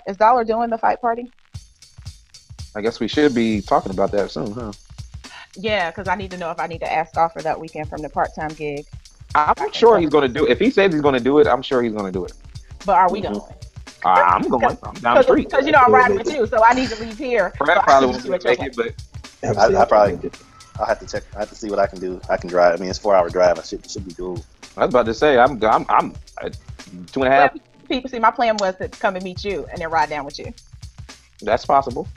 is Dollar doing the fight party? I guess we should be talking about that soon, huh? Yeah, because I need to know if I need to ask off for that weekend from the part-time gig. I'm sure he's going to do it. If he says he's going to do it, I'm sure he's going to do it. But are we going? I'm going. I'm down the street. Because I'm riding with you, so I need to leave here. Brad so probably won't make it, but I probably. I'll have to check. I have to see what I can do. I can drive. I mean, it's 4-hour drive. I should be doable. I was about to say I'm 2.5. People see my plan was to come and meet you and then ride down with you. That's possible.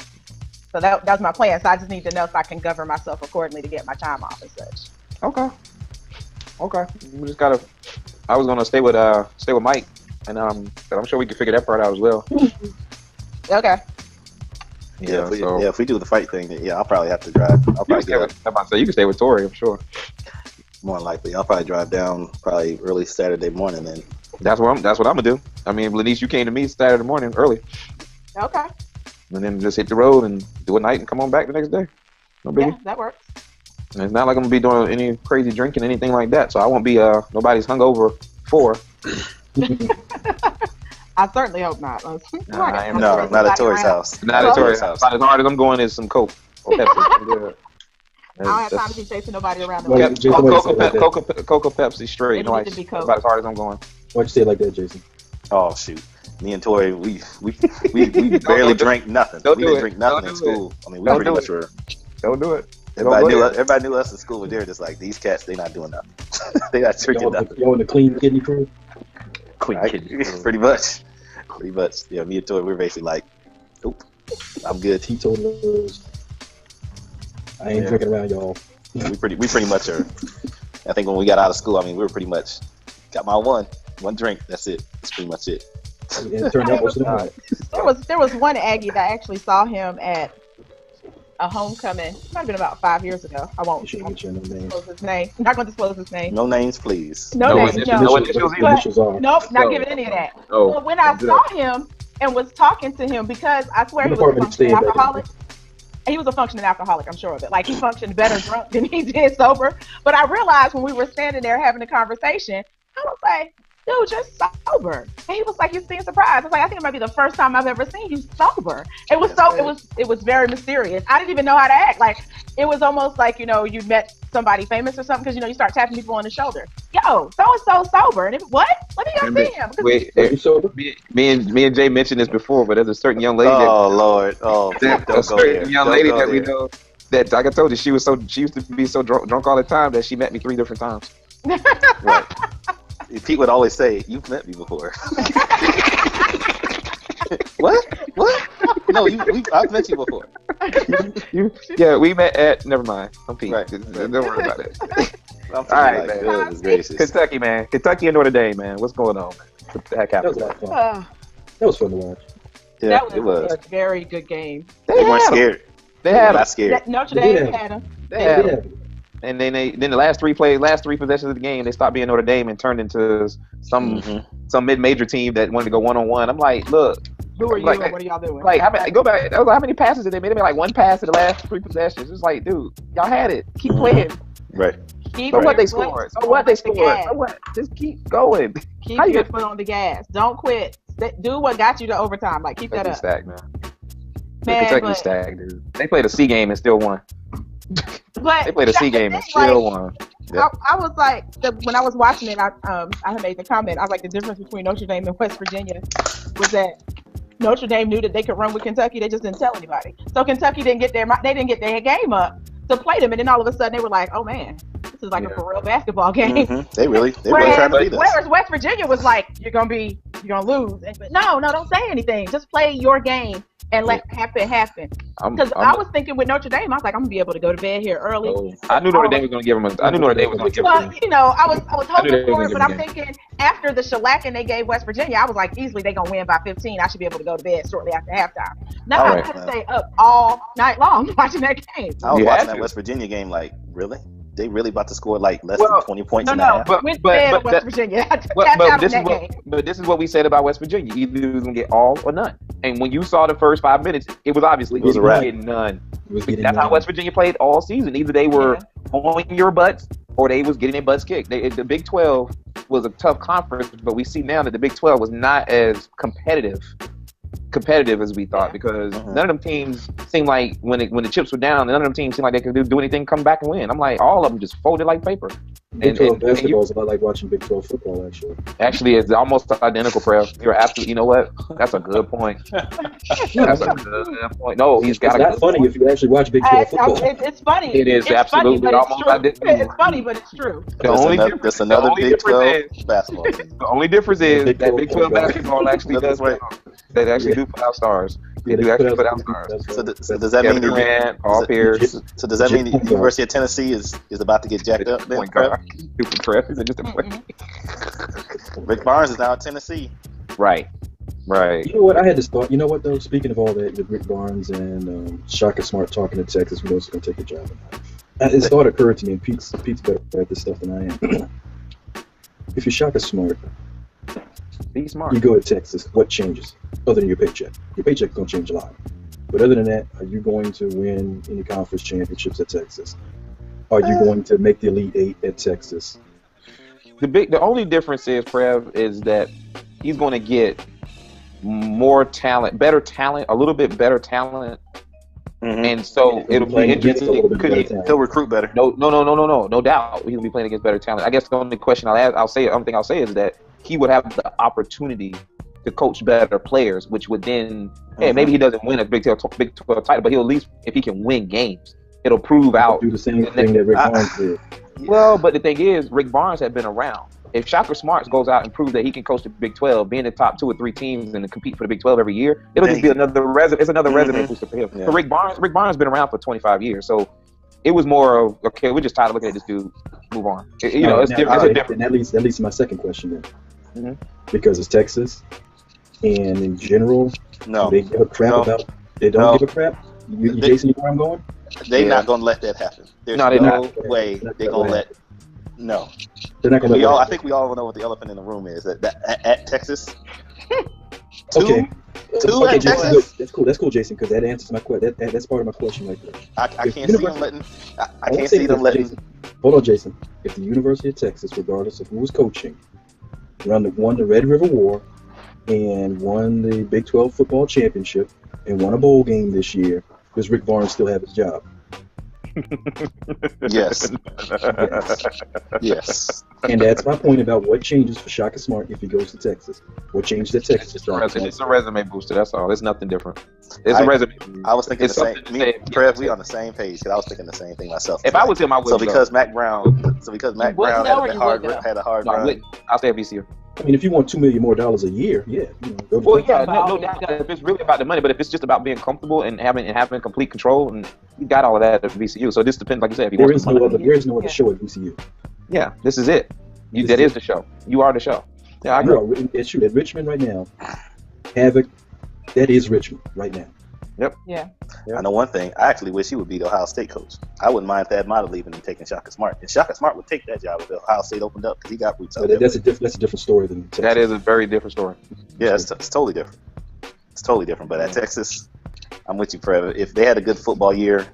So that was my plan. So I just need to know if I can govern myself accordingly to get my time off and such. Okay. We just gotta. I was gonna stay with Mike, and but I'm sure we can figure that part out as well. Okay. Yeah, if we do the fight thing, then I'll probably have to drive. I'll probably I'm about to say you can stay with Tori, I'm sure. More than likely, I'll probably drive down probably early Saturday morning. Then that's what I'm gonna do. I mean, Lanice, you came to me Saturday morning early. Okay. And then just hit the road and do a night and come on back the next day. No biggie. Yeah, that works. And it's not like I'm gonna be doing any crazy drinking, anything like that. So I won't be nobody's hungover for. I certainly hope not. No, not at Tori's house. Not at Tori's house. About as hard as I'm going is some Coke or Pepsi. I don't have time to be chasing nobody around the Coca Pepsi straight. No ice. About as hard as I'm going. Why'd you say it like that, Jason? Oh shoot. Me and Tori, we barely drank nothing. We didn't drink nothing in school. I mean, we pretty much were. Don't do it. Everybody knew us in school, but they were just like, these cats, they not doing nothing. They not drinking nothing. Y'all in the clean kidney crew? Clean kidney crew. Pretty much. Yeah, me and Tori, we were basically like, nope, I'm good. Teetotalers. I ain't drinking around y'all. We pretty much are. I think when we got out of school, I mean, we were pretty much, got my one drink, that's it. That's pretty much it. Yeah, it turned out most of the night. There was one Aggie that I actually saw him at a homecoming. It might have been about 5 years ago. I won't disclose his name. I'm not going to disclose his name. No names, please. No names. No. Nope, not giving any of that. But when I saw him and was talking to him, because I swear he was a functioning alcoholic. He was a functioning alcoholic, I'm sure of it. Like, he functioned better drunk than he did sober. But I realized when we were standing there having a conversation, I was like, dude, you're sober. And he was like, you seem surprised. I was like, I think it might be the first time I've ever seen you sober. It was very mysterious. I didn't even know how to act. Like, it was almost like, you met somebody famous or something, because you start tapping people on the shoulder. Yo, so sober. And what? Let me go see him. Wait, me and Jay mentioned this before, but there's a certain young lady. Oh Lord, a certain young lady that we know that, like I told you, she used to be so drunk all the time that she met me 3 different times. Right. Pete would always say, "You've met me before." What? No, I've met you before. Yeah, we met at. Never mind. I'm Pete. Right. Don't worry about it. All right, man. Goodness gracious. Kentucky, man. Kentucky and Notre Dame, man. What's going on, man? What the heck happened? That was fun to watch. Yeah, it was a very good game. They weren't scared. They had not scared. Notre Dame had them. They had them. And then the last three possessions of the game, they stopped being Notre Dame and turned into some mid-major team that wanted to go one-on-one. I'm like, look. Who are you and what are y'all doing? Like, how many passes did they make? They made like one pass in the last 3 possessions. It's like, dude, y'all had it. Keep playing. Right. What they scored. Just keep going. Keep your foot on the gas. Don't quit. Do what got you to overtime. Like, keep that up. Stacked, man. Kentucky stacked, dude. They played a C game and still won. But they played a C game and still won. Yep. I was like, when I was watching it, I had made the comment. I was like, the difference between Notre Dame and West Virginia was that Notre Dame knew that they could run with Kentucky. They just didn't tell anybody. So Kentucky didn't get their game up to play them, and then all of a sudden they were like, oh man, this is like a for real basketball game. Mm-hmm. They really trying to beat us. Whereas West Virginia was like, you're gonna lose. But no, don't say anything. Just play your game and let happen. Because I was thinking with Notre Dame, I was like, I'm gonna be able to go to bed here early. I knew Notre Dame was gonna give them. I was hoping for it, but I'm thinking after the shellacking they gave West Virginia, I was like, easily they gonna win by 15. I should be able to go to bed shortly after halftime. Now I had to stay up all night long watching that game. I was watching that West Virginia game like, really? They really about to score like less than 20 points in a half? But West Virginia. But this is what we said about West Virginia. Either you was going to get all or none. And when you saw the first 5 minutes, it was obviously it was getting none. That's how West Virginia played all season. Either they were on your butts or they was getting their butts kicked. The Big 12 was a tough conference, but we see now that the Big 12 was not as competitive as we thought, because none of them teams seemed like when the chips were down, none of them teams seemed like they could do anything, come back and win. I'm like, all of them just folded like paper. Big 12 basketball is a lot like watching Big 12 football, actually. Actually, it's almost identical, Prev. You're absolutely, you know what? That's a good point. That's a good point. No, he's got It's not funny if you actually watch Big 12 football. It's funny. It is absolutely almost identical. It's funny, but it's true. That's another Big 12 basketball team. The only difference is that Big 12 basketball actually does right. They actually do put out stars. They do actually put out stars. So does that mean Durant, Paul Pierce? So does that mean the University of Tennessee is about to get jacked up? Then, Super Prep. Is it just a point? Rick Barnes is now at Tennessee. Right. You know what? I had this thought. You know what, though? Speaking of all that, with Rick Barnes and Shaka Smart talking to Texas, who knows who's going to take the job or not. This thought occurred to me, and Pete's better at this stuff than I am. If you're Shaka Smart, be smart. You go to Texas, what changes? Other than your paycheck. Your paycheck's going to change a lot. But other than that, are you going to win any conference championships at Texas? Are you going to make the Elite Eight at Texas? The only difference is, Prev, is that he's going to get more talent, better talent, a little bit better talent. And so it'll be interesting. He'll recruit better. No doubt. He'll be playing against better talent. I guess the only question I'll say is that he would have the opportunity to coach better players, which would then, maybe he doesn't win a Big 12 title, but he'll at least, if he can win games, it'll prove out. Do the same thing that Rick Barnes did. Well, but the thing is, Rick Barnes had been around. If Shaka Smart goes out and proves that he can coach the Big 12, be in the top 2 or 3 teams and compete for the Big 12 every year, it'll just be another resume booster for him. Yeah. But Rick Barnes has been around for 25 years, so it was more of, okay, we're just tired of looking at this dude. Move on. It's different. And that leads to my second question then. Because it's Texas, and in general, they give a crap about. They don't give a crap. Jason, you know where I'm going? They're not going to let that happen. There's no way they're going to let. No. They're not going to. I think we all know what the elephant in the room is. That at Texas. Two at Texas. That's cool, Jason, because that answers my question. That's part of my question right there. I can't see them letting. I can't see them letting. Hold on, Jason. If the University of Texas, regardless of who was coaching, won the Red River War and won the Big 12 football championship and won a bowl game this year, does Rick Barnes still have his job? Yes. And that's my point about what changes for Shaka Smart if he goes to Texas. What changes at Texas? It's a resume booster. That's all. It's nothing different. It's a resume. I was thinking the same. Prev, we on the same page because I was thinking the same thing myself. If I was him, I would. So because Mac Brown had a hard run. I'll stay at VCU. I mean, if you want $2 million more a year, no doubt. If it's really about the money, but if it's just about being comfortable and having complete control, and you got all of that at VCU. So this depends, like you said. If there is no other show at VCU. Yeah, this is it. That is the show. You are the show. Yeah, I agree. No, it's at Richmond right now. Havoc. That is Richmond right now. Yep. Yeah. I know one thing. I actually wish he would be the Ohio State coach. I wouldn't mind Thad Matta leaving and taking Shaka Smart. And Shaka Smart would take that job if Ohio State opened up because he got roots out there. That's a different story than Texas. That is a very different story. Yeah, it's totally different. It's totally different. But at Texas, I'm with you forever. If they had a good football year,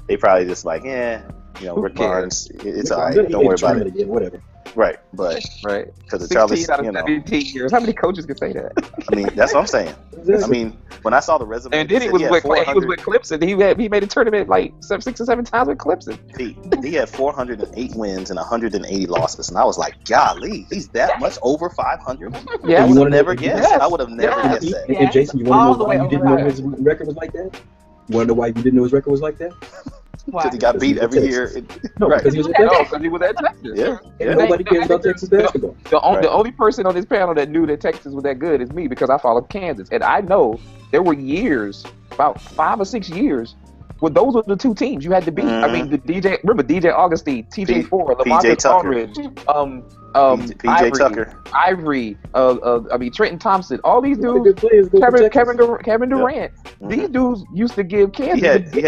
they probably just like, Rick Barnes, it's all right. Don't worry about it. Again, whatever. Right, but because the Charlie, 17 years. How many coaches can say that? I mean, that's what I'm saying. I mean, when I saw the resume, and then he was with Clemson. He made a tournament like 6 or 7 times with Clemson. He had 408 wins and 180 losses, and I was like, golly, he's that much over 500. Yeah, I would have never guessed. I would have never guessed that. And Jason, you want to know why you didn't know his record was like that? You want to know why you didn't know his record was like that? Because he got beat every year. Because he was at Texas. Because he was at Texas. Yeah. Nobody cares about Texas basketball. The only person on this panel that knew that Texas was that good is me, because I followed Kansas. And I know there were years, about 5 or 6 years, where those were the 2 teams you had to beat. I mean, DJ Augustine, TJ4, LaMarcus Aldridge, PJ Tucker, Ivory, Trenton Thompson, all these dudes, Kevin Durant. These dudes used to give Kansas. He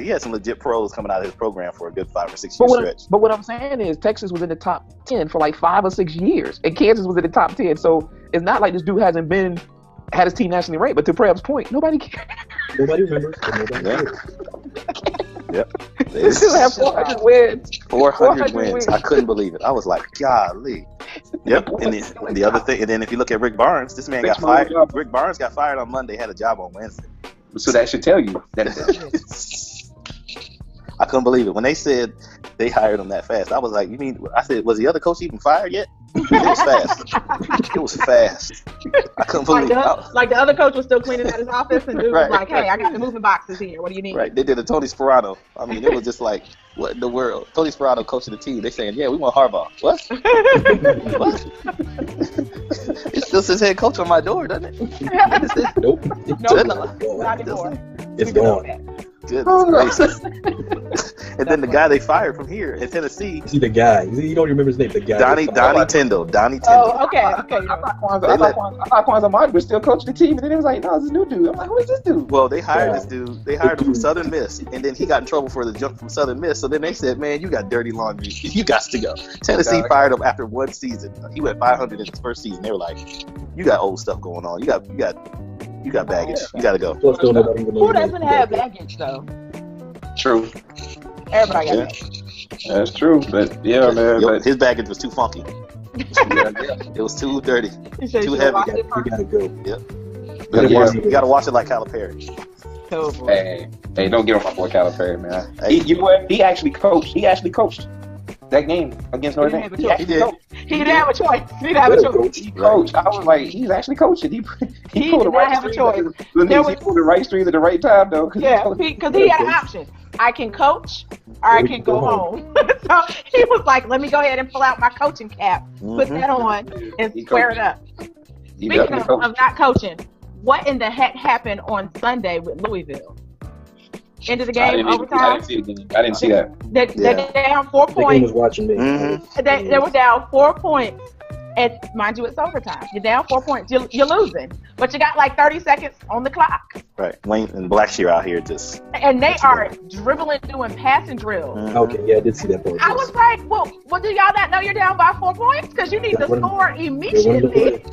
had some legit pros coming out of his program for a good 5 or 6 year stretch. But what I'm saying is Texas was in the top 10 for like 5 or 6 years, and Kansas was in the top 10. So it's not like this dude hasn't had his team nationally ranked. But to Prev's point, nobody cares. Nobody remembers. Yep. They still have 400 wins. 400 wins. I couldn't believe it. I was like, golly. Yep. And the other thing, and then if you look at Rick Barnes, this man got fired. Rick Barnes got fired on Monday, had a job on Wednesday. So that should tell you that. I couldn't believe it when they said they hired him that fast. I was like, you mean? I said, was the other coach even fired yet? It was fast. It was fast. I couldn't believe it. Like the other coach was still cleaning out his office, and dude was like, "Hey, I got the moving boxes here. What do you need?" Right. They did a Tony Sparano. I mean, it was just like, what in the world? Tony Sparano coaching the team. They saying, "Yeah, we want Harbaugh." What? What? It still says head coach on my door, doesn't it? Nope. Not anymore. It's gone. Goodness gracious. And then the guy they fired from here in Tennessee. See the guy. You don't remember his name. The guy. Donnie Tyndall. Oh, okay. I thought Kwanzaa Ahmad was still coaching the team, and then it was like, no, it's this new dude. I'm like, who is this dude? Well, they hired this dude. They hired him from Southern Miss, and then he got in trouble for the jump from Southern Miss. So then they said, man, you got dirty laundry. You got to go. Tennessee fired him after one season. He went 500 in his first season. They were like, you got old stuff going on. You got baggage. You got to go. Who doesn't have baggage, though? True. Everybody got baggage. That's true, but yeah, man. But his baggage was too funky. It was too dirty, too heavy. You gotta go. Yep. You gotta wash it like Calipari. Oh, boy. Hey, don't get on my boy Calipari, man. He actually coached that game against Notre Dame. He did. He didn't have a choice. He didn't have a choice. He coached. I was like, he's actually coaching. He pulled the right have a choice. He pulled the right stream at the right time, though. Yeah, because he had an option. I can coach or I can go home. So he was like, let me go ahead and pull out my coaching cap, put that on, and square it up. Speaking of not coaching, what in the heck happened on Sunday with Louisville? End of the game, overtime? I didn't see that. They're down 4 points. Was watching me. They were down 4 points. And mind you, it's overtime. You're down 4 points. You're losing. But you got like 30 seconds on the clock. Right. Wayne and Blackshear out here just. And they are dribbling, doing passing drills. Okay, yeah, I did see that part. I was like, well, do y'all not know you're down by 4 points? Because you need to score immediately.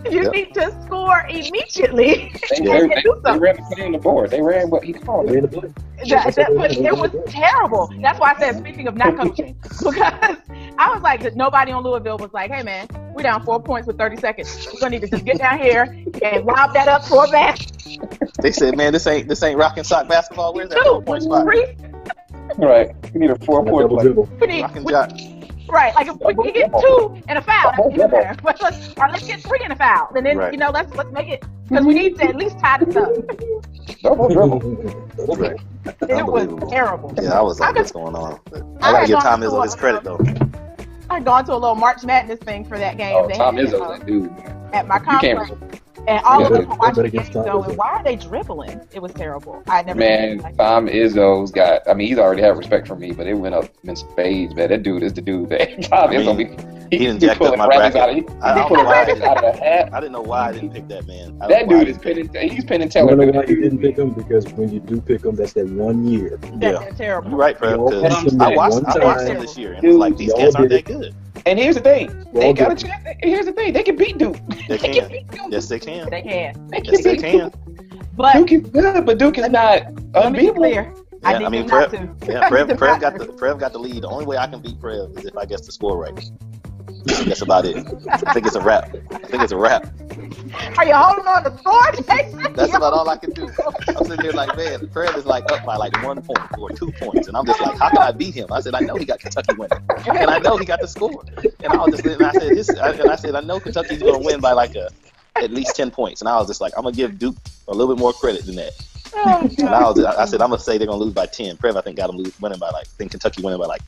You need to score immediately. They ran the play on the board. They ran what he called it. It was terrible. That's why I said, speaking of not coaching, because I was like, nobody on Louisville was like, hey man, we're down 4 points with 30 seconds. We're gonna need to just get down here and lob that up for a basket. They said, man, this ain't rock and sock basketball. Where's that 4 point spot? Right. We need a 4 point play. Rock and jock. Right, like if we can get 2 and a foul, that's even better. Let's get 3 and a foul, and then let's make it, because we need to at least tie this up. Double dribble. It was terrible. Yeah, I was like, what's going on? But I gotta give Tom Izzo his credit though. I had gone to a little March Madness thing for that game. Tom Izzo's that dude. At my conference. And all of us were watching the game going, why are they dribbling? It was terrible. I never. Man, Tom Izzo's got. I mean, he's already had respect for me, but it went up in spades, man. That dude is the dude. Man. Tom Izzo, he didn't jack up my bracket. I didn't know why I didn't pick that man. That dude is pinning. He's pinning Taylor. I don't know why you didn't pick him, because when you do pick him, that's that 1 year. That's terrible. You're right, Fred. I watched him this year, and it was like, these cats aren't that good. And here's the thing, they got a chance. Here's the thing, they can beat Duke. They can beat Duke. Yes, they can. They can. Yes, they can. But Duke is good, but Duke is not unbeatable. Prev got the lead. The only way I can beat Prev is if I guess the score right. That's about it. I think it's a wrap. Are you holding on to score, Jason? That's about all I can do. I'm sitting here like, man, Prev is like up by like 1 point or 2 points, and I'm just like, how can I beat him? I said, I know he got Kentucky winning, and I know he got the score, and I said, I know Kentucky's going to win by like at least 10 points, and I was just like, I'm gonna give Duke a little bit more credit than that. And I said, I'm gonna say they're gonna lose by 10. Prev, I think, got them winning by Kentucky winning by like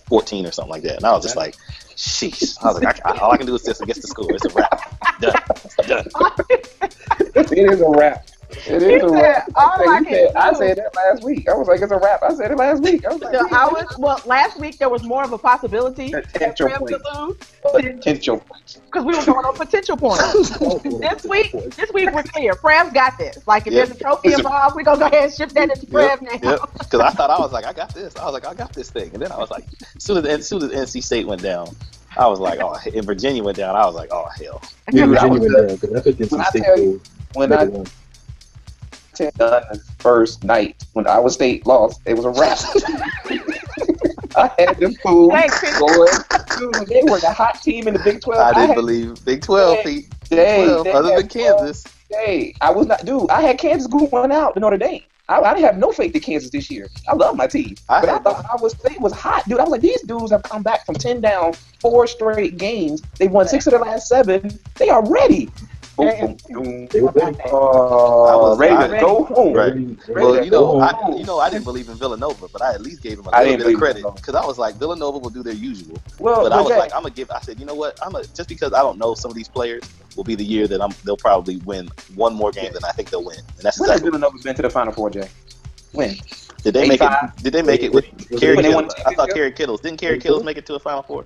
14 or something like that, and I was just like, sheesh. I was like, all I can do is just guess the score. It's a wrap. Done. It is a wrap. It is a wrap. I said that last week. I was like, it's a wrap. I said it last week. I was like, last week there was more of a possibility potential for Prev to lose. Potential points. Because we were going on potential points. This week we're clear. Prev's got this. Like, if there's a trophy involved, we're going to go ahead and shift that into Prev now. Yep. Because I thought, I was like, I got this. I got this thing. And then I was like, as soon as NC State went down, I was like, oh, and Virginia went down, I was like, oh, hell. Dude, when I the first night when Iowa State lost, it was a wrap. I had them fools Thanks, going. Dude, they were the hot team in the Big 12. I didn't believe Big 12, Pete. Big 12, other than Kansas. Hey, I was not, dude. I had Kansas going out to Notre Dame. I didn't have no faith in Kansas this year. I love my team, but I thought it was hot, dude. I was like, these dudes have come back from 10 down, 4 straight games. They won 6 of the last 7. They are ready. They were ready. Ready to go home. Right. Well, I didn't believe in Villanova, but I at least gave them a little bit of credit because I was like, Villanova will do their usual. But I was like, I said, you know what? Just because I don't know some of these players will be the year that they'll probably win one more game than I think they'll win. And that's when has Villanova been to the Final Four, Jay? When? Did they make it? Did they make it with Kerry Kittles? I thought Kerry Kittles. Didn't Kerry Kittles make it to a Final Four?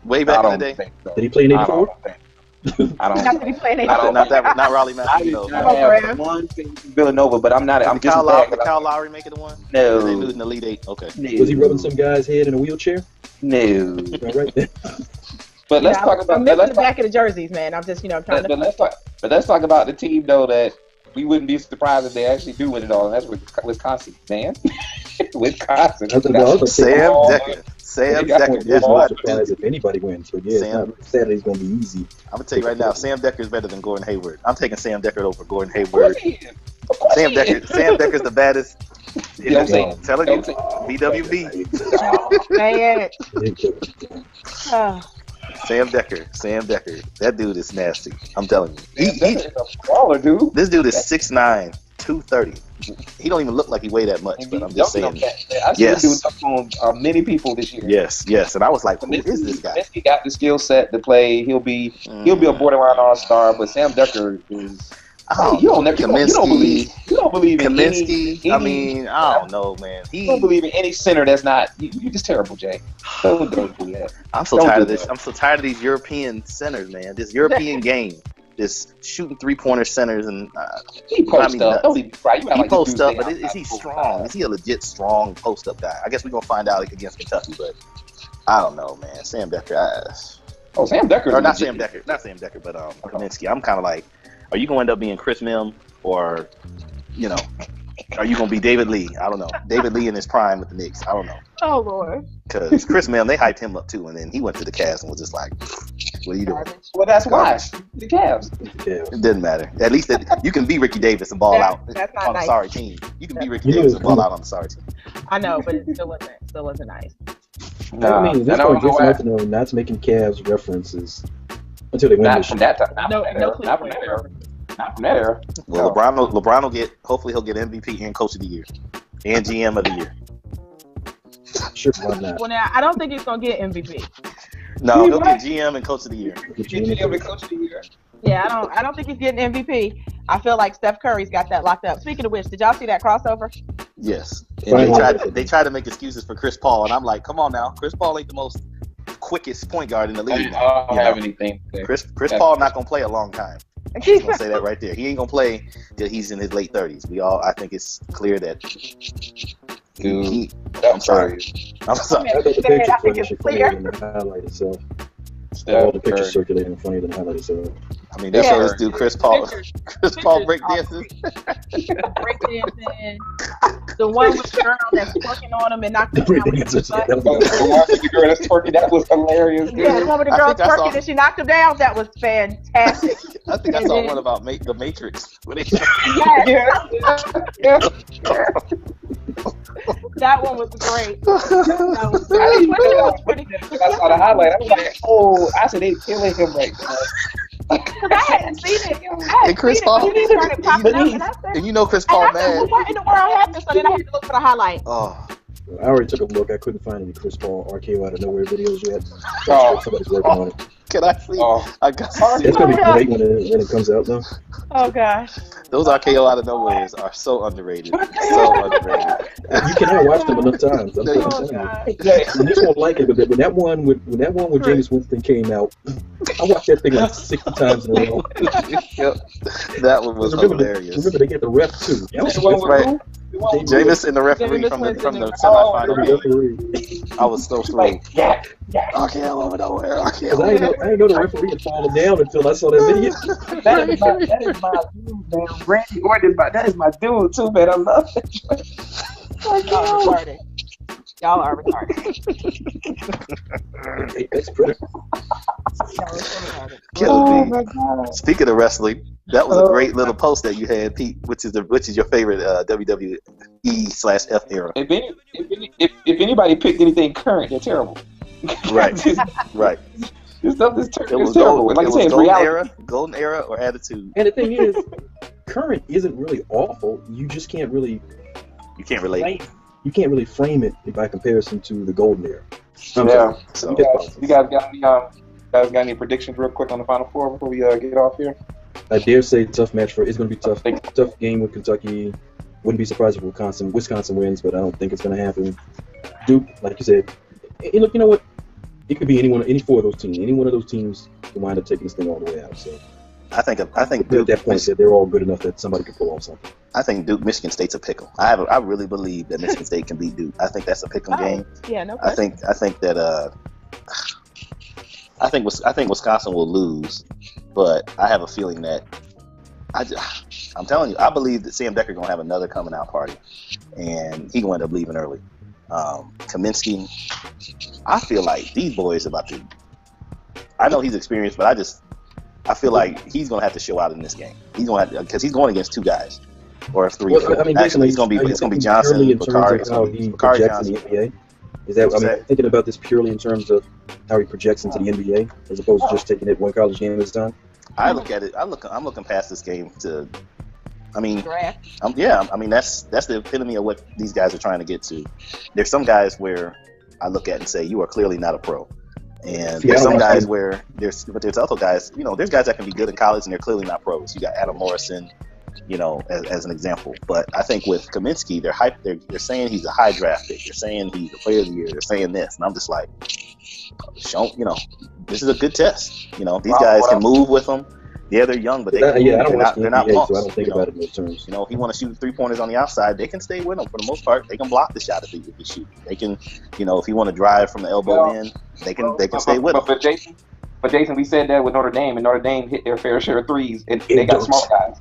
Way back in the day. Did he play in '84? I don't. Not Raleigh Matthews. I have one thing from Villanova, but I'm not. I'm just. Did Kyle Lowry make it to one? No. Did they lose in the Elite Eight? Okay. No. Was he rubbing some guy's head in a wheelchair? No. Right there. But let's talk about. I'm missing the back of the jerseys, man. I'm just trying to. But let's talk about the team though that we wouldn't be surprised if they actually do win it all, and that's Wisconsin, man. Wisconsin. Sam Decker. Sam Decker. That's my surprise if anybody wins. But yeah, Saturday's going to be easy. I'm going to tell you right now, Sam Decker is better than Gordon Hayward. I'm taking Sam Decker over Gordon Hayward. Sam Decker's the baddest. Telling you, BWB. Sam Decker. That dude is nasty. I'm telling you. He's a baller, dude. This dude is 6'9", 230. He don't even look like he weigh that much, but I'm just saying. Yes. Dude on many people this year. Yes. And I was like, who is this guy? He got the skill set to play. He'll be a borderline all-star, but Sam Decker is. You don't believe in Kaminsky. I mean, I don't know, man. You don't believe in any center that's not. You're just terrible, Jay. Don't do that. I'm so tired of this. I'm so tired of these European centers, man. This European game. This shooting 3-pointer centers and he posts up. He posts up, but is he strong? Is he a legit strong post up guy? I guess we're gonna find out against Kentucky, but I don't know, man. Sam Decker. Sam Decker. Or not Sam Decker, but Kaminsky. I'm kind of like, are you gonna end up being Chris Mihm or, are you gonna be David Lee? I don't know. David Lee in his prime with the Knicks. I don't know. Oh Lord. Because Chris Mihm, they hyped him up too, and then he went to the Cavs and was just like, "What are you doing?" Well, that's why the Cavs. It doesn't matter. At least you can be Ricky Davis and ball out on a sorry team. You can be Ricky Davis and ball out on a sorry team. I know, but it still wasn't nice. I mean, this point, Jason not making Cavs references until they win. Not from that time. Not from that era. Well, LeBron will get. Hopefully, he'll get MVP and Coach of the Year and GM of the Year. Sure, why not? Well, now I don't think he's gonna get MVP. No, he'll get GM and Coach of the Year. GM and Coach of the Year. Yeah, I don't think he's getting MVP. I feel like Steph Curry's got that locked up. Speaking of which, did y'all see that crossover? Yes. And they tried to make excuses for Chris Paul, and I'm like, come on now, Chris Paul ain't the most quickest point guard in the league. I don't have anything. Chris Paul not gonna play a long time. I'm just gonna say that right there. He ain't gonna play till he's in his late 30s. I think it's clear that. Dude, I'm sorry. I thought the picture furniture funnier than the highlight itself. All the pictures circulating funnier than the highlight itself. I mean, they show this dude Chris Paul breakdancing. Breakdancing. The one with the girl that's twerking on him and knocking him down. The one with the girl that's twerking, that was hilarious. Yeah, the one with the girl twerking and she knocked him down. That was fantastic. I think I saw one about The Matrix. That one was great. That was great. I saw the highlight. I was like, oh, I said they're killing him right now. Because I hadn't seen it. And Chris Paul. And you know Chris Paul, man. What in the world happened? So then I had to look for the highlight. Oh. I already took a look. I couldn't find any Chris Paul RKO out of nowhere videos yet. Somebody's working on it. Can I see? I got to see. It's gonna be great when it comes out, though. Oh gosh. Those RKO out of nowheres are so underrated. So underrated. You cannot watch them enough times. I'm telling you. You just won't like it. But when that one with James Winston came out, I watched that thing like 60 times in a row. Yep. That one was hilarious. Remember, they get the ref too. That's right. Jameis and the referee from the semifinal. I was so thrilled. RKO over nowhere. I didn't know the referee had fallen down until I saw that video. That is my dude, man. Randy Orton, that is my dude too, man. I love it. Y'all Y'all are retarded. That's pretty. Oh my God. Speaking of wrestling, that was a great little post that you had, Pete. Which is your favorite WWE/F era? If anybody picked anything current, they're terrible. Right, right. This stuff is terrible. Like I said, it's reality. Golden era, or attitude. And the thing is, current isn't really awful. You just can't really. You can't relate. You can't really frame it by comparison to the golden era. Yeah. So, you guys got any predictions real quick on the Final Four before we get off here? I dare say tough match it's going to be tough. Tough game with Kentucky. Wouldn't be surprised if Wisconsin wins, but I don't think it's going to happen. Duke, like you said, and look, you know what? It could be any four of those teams. Any one of those teams can wind up taking this thing all the way out. So I think at that point they're all good enough that somebody could pull off something. I think Michigan State's a pickle. I really believe that Michigan State can beat Duke. I think that's a pick'em game. Yeah, no question. I think that I think Wisconsin will lose, but I have a feeling that I'm telling you, I believe that Sam Dekker gonna have another coming out party, and he gonna end up leaving early. Kaminsky, I feel like these boys about to. I know he's experienced, but I feel like he's gonna have to show out in this game. He's gonna have to, because he's going against two guys or three. Well, I mean, actually, it's gonna be Johnson, Bakari, how he projects in the NBA. Is that thinking about this purely in terms of how he projects into the NBA, as opposed to just taking it one college game at a time? I look at it. I'm looking past this game to. I mean, draft. I mean that's the epitome of what these guys are trying to get to. There's some guys where I look at and say, you are clearly not a pro. And there's some guys where there's other guys, there's guys that can be good in college and they're clearly not pros. You got Adam Morrison, as an example. But I think with Kaminsky, they're saying he's a high draft pick. They're saying he's a player of the year. They're saying this. And I'm just like, this is a good test. These guys can move with them. Yeah, they're young, but they're not punks. So I don't think about it in those terms. He want to shoot 3-pointers on the outside, they can stay with him for the most part. They can block the shot if he shoot. They can, if he want to drive from the elbow in, they can stay with him. But Jason, we said that with Notre Dame, and Notre Dame hit their fair share of threes, and they got small guys.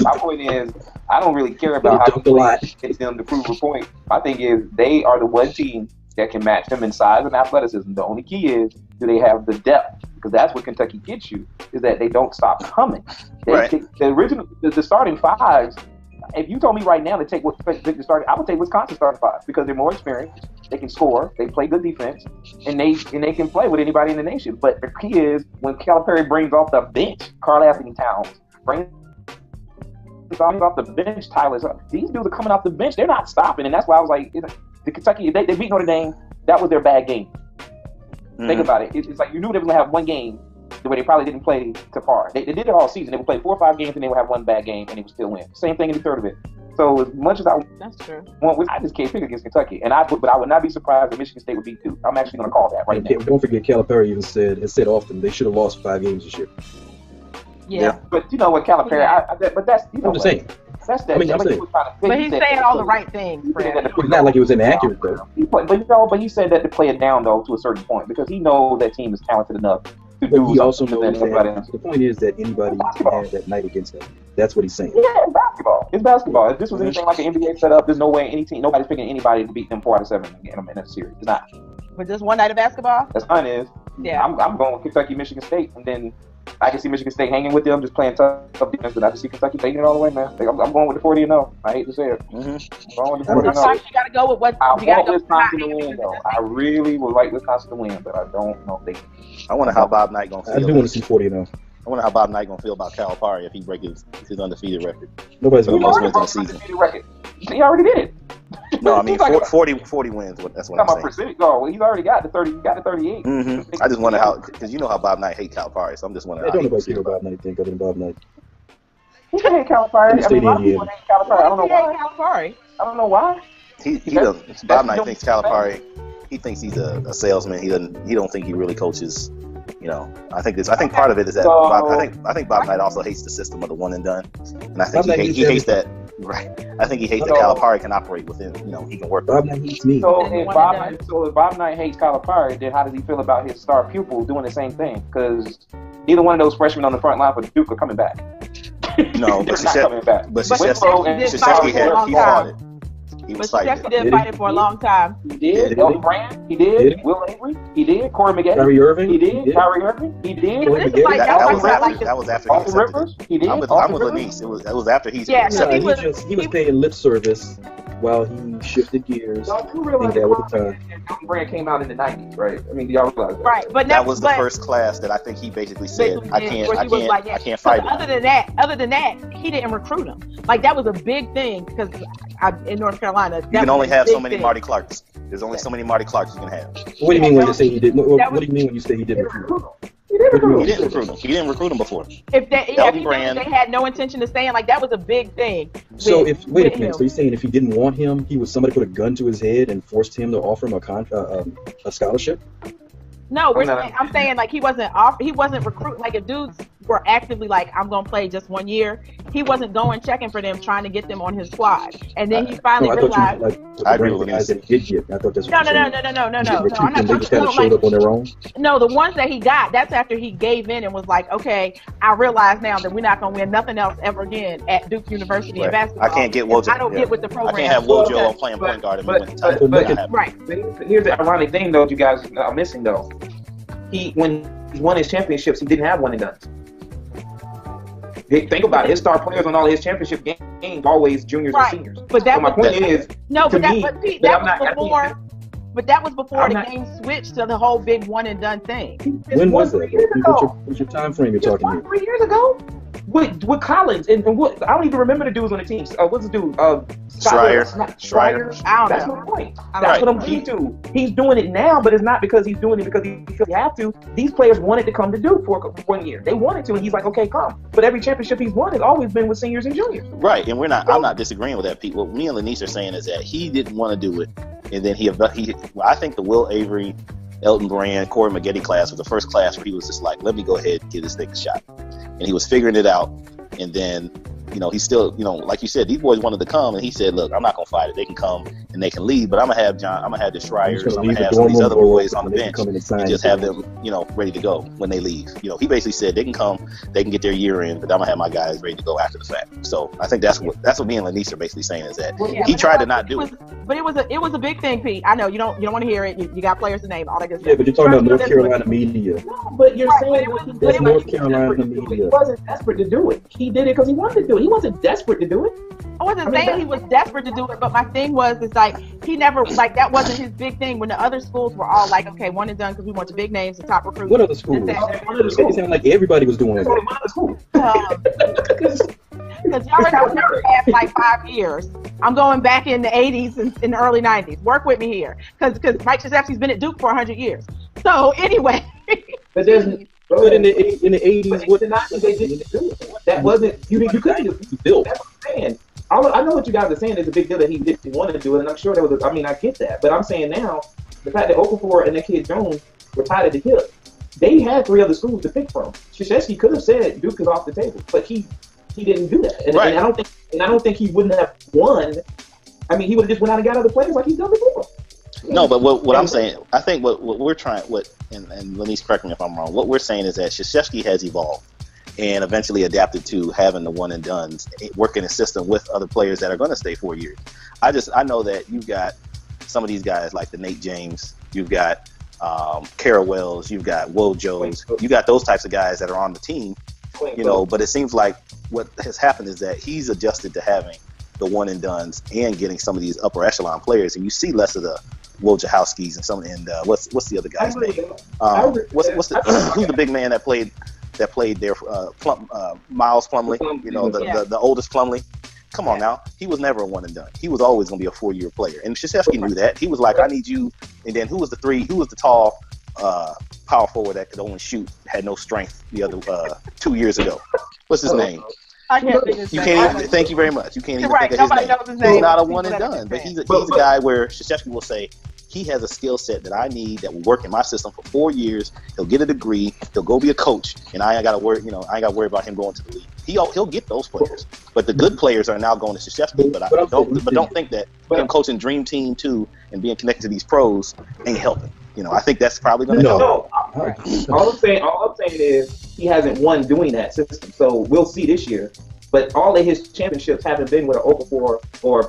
My point is, I don't really care about how he gets them to prove a point. My thing is, they are the one team that can match them in size and athleticism. The only key is, do they have the depth? Because that's what Kentucky gets you, is that they don't stop coming. The starting fives, if you told me right now to take the starting, I would take Wisconsin starting fives because they're more experienced, they can score, they play good defense, and they can play with anybody in the nation. But the key is, when Calipari brings off the bench, Karl Anthony Towns, brings off the bench, Tyler's up. These dudes are coming off the bench, they're not stopping, and that's why I was like, the Kentucky, they beat Notre Dame, that was their bad game. Think about it. It's like you knew they were going to have one game where they probably didn't play to par. They did it all season. They would play 4 or 5 games and they would have one bad game and they would still win. Same thing in the third of it. So as much as I just can't pick against Kentucky. But I would not be surprised if Michigan State would beat Duke. I'm actually going to call that right now. Don't forget, Calipari even said often they should have lost 5 games this year. Yeah. But you know what, Calipari, but that's, I'm just saying. That's that. But he's saying all the right things, Fred. It's not like it was inaccurate, though. But he said that to play it down, though, to a certain point, because he knows that team is talented enough to do he also knows that the point is that anybody can have that night against them. That's what he's saying. Yeah, it's basketball. It's basketball. If this was anything like an NBA setup, there's no way nobody's picking anybody to beat them 4 out of 7 in a series. It's not. But just one night of basketball? That's fine. Yeah. I'm going with Kentucky, Michigan State, and then I can see Michigan State hanging with them, just playing tough defense, but I can see Kentucky taking it all the way, man. I'm going with the 40-0. I hate to say it. I'm going with the 40-0. Sometimes you got to go with what you got to go with. Wisconsin to win, though. I really would like Wisconsin to win, but I don't know if they can. I wonder how Bob Knight going to feel. I do want to see 40-0. I wonder how Bob Knight going to feel about Calipari if he breaks his undefeated record. Nobody's going to most wins in the season. He already did it. No, I mean 40 wins. That's what I'm saying. Well, he's already got the 30. He got the 38. I just wonder how, because you know how Bob Knight hates Calipari, so I'm just wondering. I don't know about Bob Knight think other than Bob Knight. He hate Calipari. I mean, a lot of people hate Calipari. I don't know why. I don't know why. He doesn't. Bob Knight thinks Calipari. He thinks he's a salesman. He don't think he really coaches. I think part of it is that I think Bob Knight also hates the system of the one and done, and I think he hates that. Right. I think he hates that Calipari can operate within. He can work. Bob Knight hates me. So if Bob Knight hates Calipari, then how does he feel about his star pupil doing the same thing? Because neither one of those freshmen on the front line for Duke are coming back. No, but not coming back. But Krzyzewski he fought it. He was but Steph did fight it for a long time. He did. Elton Brand. He did. Will Avery. He did. Corey McGetty. Kyrie Irving. He did. Kyrie Irving. He did. That was after he accepted Rivers. He did. I'm with Lanice. That was after he accepted. He was paying lip service while he shifted gears. Y'all do realize that Elton Brand came out in the 90s, right? I mean, do y'all realize that? Right, but that was the first class that I think he basically said, I can't fight it. Other than that, he didn't recruit him. Like, that was a big thing because in North Carolina, you can only have so many Marty Clarks. There's only so many Marty Clarks you can have. What do you mean when you say he didn't? What do you mean when you say he didn't recruit him? He didn't recruit him before. If they had no intention of staying, like, that was a big thing. So wait a minute. So you're saying if he didn't want him, somebody put a gun to his head and forced him to offer him a scholarship? No, I'm saying like he wasn't recruiting. Like, if dudes were actively like, I'm gonna play just 1 year, he wasn't going checking for them, trying to get them on his squad. And then he finally realized. I agree with guys that he did get. I thought that's what No. I'm not talking they just kind of showed up on their own. No, the ones that he got, that's after he gave in and was like, okay, I realize now that we're not gonna win nothing else ever again at Duke University in basketball. I can't get Wojo. I don't get with the program. I can't have Wojo on playing point guard if we win the title. Right. Here's the ironic thing, though, you guys are missing, though. When he won his championships, he didn't have one and done. Think about it. His star players on all his championship games always juniors and seniors. But that my point is, But that was before the game switched to the whole big one and done thing. When was that? What's your time frame you're talking here? 3 years ago. With Collins and what I don't even remember the dudes on the team. What's the dude? Schreier. That's my point. That's what I'm getting to. He's doing it now, but it's not because he's doing it because he feels he have to. These players wanted to come to Duke for 1 year. They wanted to, and he's like, okay, come. But every championship he's won has always been with seniors and juniors. Right, and I'm not disagreeing with that, Pete. What me and Lanice are saying is that he didn't want to do it, and then I think the Will Avery, Elton Brand, Corey McGetty class was the first class where he was just like, let me go ahead and give this thing a shot. And he was figuring it out. And then, he's still, like you said, these boys wanted to come. And he said, look, I'm not going to fight it. They can come and they can leave. But I'm going to have the Schreiers. I'm going to have some of these other boys on the bench and just have them, ready to go when they leave. He basically said they can come, they can get their year in, but I'm going to have my guys ready to go after the fact. So I think that's what me and Lanice are basically saying is that he tried to not do it. But it was a big thing, Pete. I know you don't want to hear it. You got players to name, all that good stuff. Yeah, but you're talking about North Carolina media. No, but you're saying that's North Carolina media. He wasn't desperate to do it. He did it because he wanted to do it. He wasn't desperate to do it. I wasn't saying he was desperate to do it, but my thing was, it's like, he never, like, that wasn't his big thing. When the other schools were all like, okay, one and done because we want the big names, the top recruits. What other schools? It sounded like everybody was doing that. Because y'all already know the past like 5 years. I'm going back in the 80s and in the early 90s. Work with me here. Because Mike Krzyzewski's been at Duke for 100 years. So anyway. But there's in the 80s, what not they didn't do it. That wasn't you couldn't do it. That's what I'm saying. I know what you guys are saying is a big deal that he didn't want to do it, and I'm sure there was. I get that, but I'm saying now the fact that Okafor and that kid Jones were tied at the hip, they had 3 other schools to pick from. Krzyzewski could have said Duke is off the table, but he didn't do that, and I don't think he wouldn't have won. I mean, he would have just went out and got other players like he's done before. No, but what I'm saying, I think what we're trying, and Lanice, correct me if I'm wrong, what we're saying is that Krzyzewski has evolved and eventually adapted to having the one and dones, working a system with other players that are going to stay 4 years. I know that you've got some of these guys like the Nate James, you've got Kara Wells, you've got Wojos, you got those types of guys that are on the team, but it seems like what has happened is that he's adjusted to having the one and dones and getting some of these upper echelon players, and you see less of the Wojciechowskis and what's the other guy's name? Who's the big man that played there? Miles Plumlee, the oldest Plumlee. Come on now, he was never a one and done. He was always going to be a 4-year player, and Krzyzewski knew that. He was like, I need you. And then who was the tall power forward that could only shoot, had no strength the other 2 years ago? What's his name? I can't think of his name. Thank you very much. You can't even think of his name. He's not a one and done, but he's a guy where Krzyzewski will say, he has a skill set that I need that will work in my system for 4 years. He'll get a degree. He'll go be a coach, and I ain't got to worry. I ain't got to worry about him going to the league. He'll get those players, but the good players are now going to Krzyzewski. But don't think that him coaching Dream Team 2 and being connected to these pros ain't helping. I think that's probably going to help. No, all I'm saying is he hasn't won doing that system. So we'll see this year But all of his championships haven't been with an Okafor or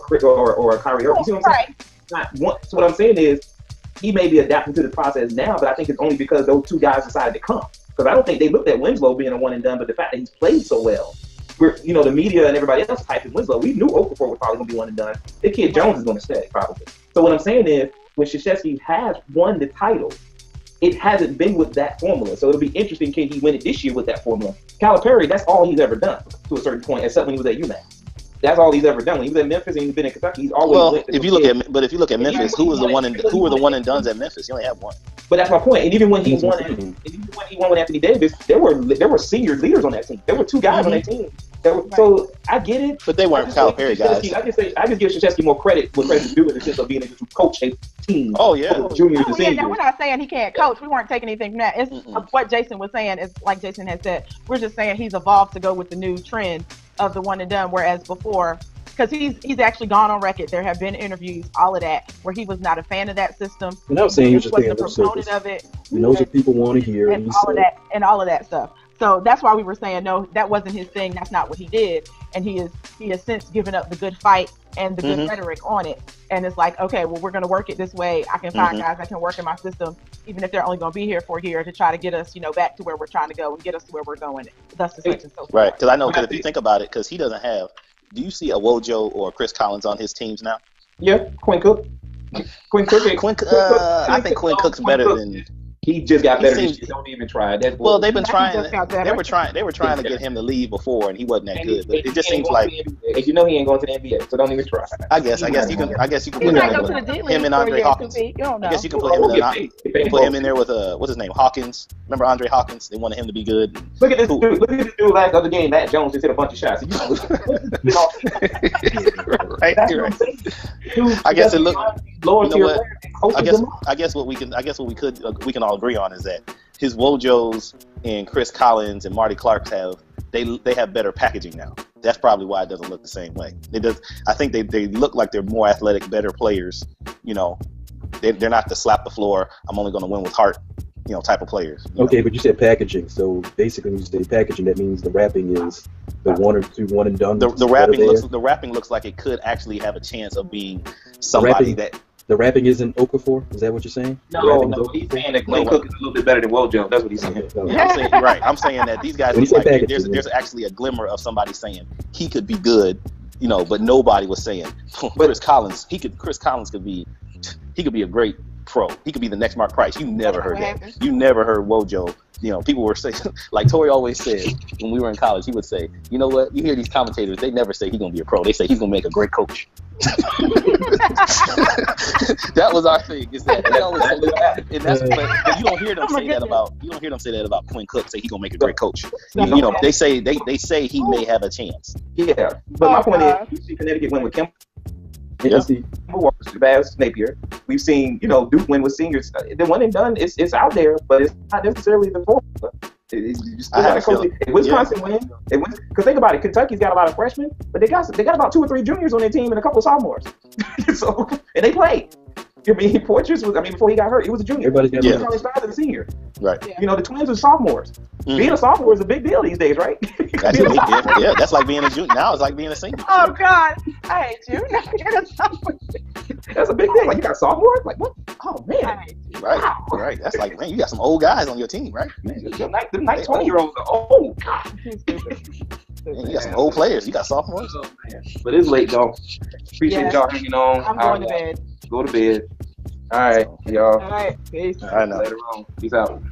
a Kyrie Irving. You see what I'm saying? Not one, so what I'm saying is, he may be adapting to the process now, but I think it's only because those two guys decided to come. Because I don't think they looked at Winslow being a one and done, but the fact that he's played so well, the media and everybody else typing Winslow, we knew Okafor was probably going to be one and done. The kid Jones is going to stay, probably. So what I'm saying is, when Krzyzewski has won the title, it hasn't been with that formula. So it'll be interesting, can he win it this year with that formula? Calipari, that's all he's ever done to a certain point, except when he was at UMass. That's all he's ever done. When he was at Memphis and he's been in Kentucky, he's always went to if you look at Memphis, who were the one and dones at Memphis? You only have one. But that's my point. And even when he won with Anthony Davis, there were senior leaders on that team. There were two guys on that team. So I get it. But they weren't Calipari guys. I just give Krzyzewski more credit what credit is due in the sense of being able to coach a team. Oh yeah. Juniors and seniors. We're not saying he can't coach. We weren't taking anything from that. It's what Jason was saying is like Jason had said. We're just saying he's evolved to go with the new trend of the one and done, whereas before, because he's actually gone on record. There have been interviews, all of that, where he was not a fan of that system. And I was saying he was just wasn't a proponent of it. He knows what people want to hear, and all of that stuff. So that's why we were saying no, that wasn't his thing. That's not what he did, and he has since given up the good fight and the good rhetoric on it. And it's like, okay, well, we're going to work it this way. I can find guys that can work in my system, even if they're only going to be here for a year, to try to get us, back to where we're trying to go and get us to where we're going. Thus, the such and so forth. Right, because I know. Because if you think about it, because he doesn't have. Do you see a Wojo or Chris Collins on his teams now? Yeah, Quinn Cook. I think Quinn Cook's better than. He just got better. Don't even try. They've been trying. They were trying to get him to leave before, and he wasn't that good. But it just seems like. He ain't going to the NBA, so don't even try. I guess you can put him and Andre Hawkins. I guess you can put him in there with what's his name, Hawkins. Remember Andre Hawkins? They wanted him to be good. Look at this dude. Look at this dude last other game. Matt Jones just hit a bunch of shots. Right. I guess it looked. I guess what we can all agree on is that his Wojos and Chris Collins and Marty Clarks they have better packaging now. That's probably why it doesn't look the same way. I think they look like they're more athletic, better players. They're not the slap the floor, I'm only going to win with heart, type of players. Okay, but you said packaging. So basically, when you say packaging, that means the wrapping is the one or two one and done. The wrapping looks like it could actually have a chance of being somebody that. The rapping isn't Okafor? Is that what you're saying? No, he's saying that Quinn Cook is a little bit better than Wojo. That's what he's saying. I'm saying that these guys, there's actually a glimmer of somebody saying he could be good, but nobody was saying Chris Collins could be a great pro. He could be the next Mark Price. You never heard that. You never heard Wojo. People were saying, like Tori always said when we were in college, he would say, you know what? You hear these commentators, they never say he's going to be a pro. They say he's going to make a great coach. That was our thing. Is that they always say that, and that's but you don't hear them say that about Quinn Cook. Say he's gonna make a great coach. They say he may have a chance. Yeah, but my point is, you see Connecticut win with Kemp. Yeah. Bass Napier. We've seen Duke win with seniors. The one and done it's out there, but it's not necessarily the formula. Wisconsin win. Because think about it, Kentucky's got a lot of freshmen, but they got about 2 or 3 juniors on their team and a couple of sophomores. And they played. Porteous was. Before he got hurt, he was a junior. Everybody's got a senior. Right. The twins are sophomores. Being a sophomore is a big deal these days, right? That's a big deal. Yeah, that's like being a junior. Now it's like being a senior. Oh God, I hate you. That's a big thing. Like you got sophomores. Like what? Oh man. Right. Wow. Right. That's like, man, you got some old guys on your team, right? Man, the 20-year-olds are old. God. Man, you got some old players. You got sophomores. Oh, man. But it's late though. Appreciate y'all hanging on. I'm going to bed. Go to bed. All right, y'all. All right. Peace. I know. Later on. Peace out.